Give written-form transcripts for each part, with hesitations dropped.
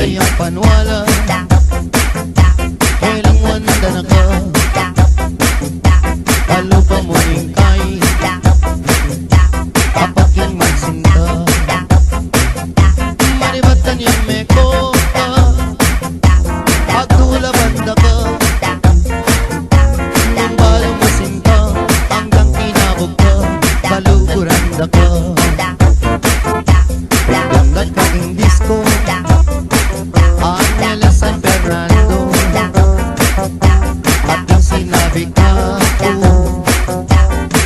Kayang panwala, kailang wanda na ka, palupa mo rin kay papaking magsinta, maribatan yung meko ka, pagtula banda ka, nung balong mo sinta, hanggang kinabog ka, baluguranda ka, ganda kaking disco, Angela San Fernando, at yung sinabi ka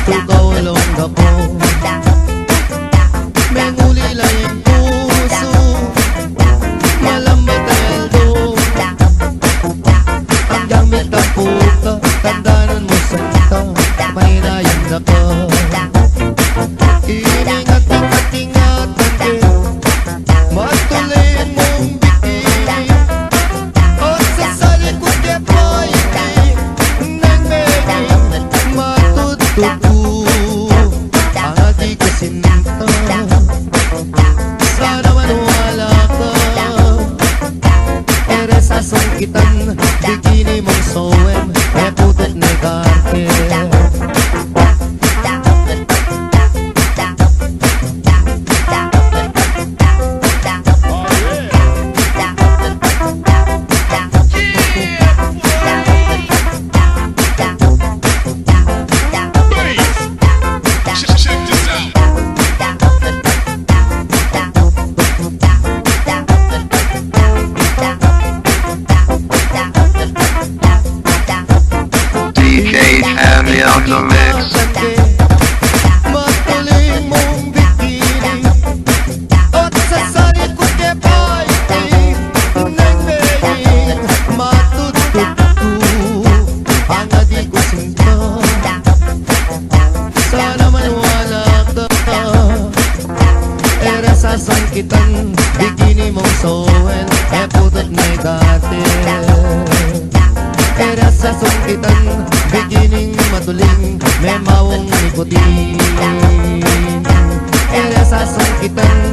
tugaw longga po, may ngulila yung puso, malambat na eldo, ang gamit ang puta, tandanan mo sa ita, mahinayan na ka, ingat-ingat-ingatan ke, matuloy mong bikini, o sa salikod ke paiti, nang meging matututo, ang ati ko sinta, sana manwala ka, ere sa sungkitan, bikini mong soem, e putot negarte. DJ Hammy on the mix. Matuloy mong bikini, at sa salikod ke paiti, nang meging matututo, ang adi ko sinta, sana manwala ka, ere sa sangkitan, bikini mong soel, e putot negate, ere sa sangkitan, bikining matuling, may mawong nikotin, ere sa sangkitan,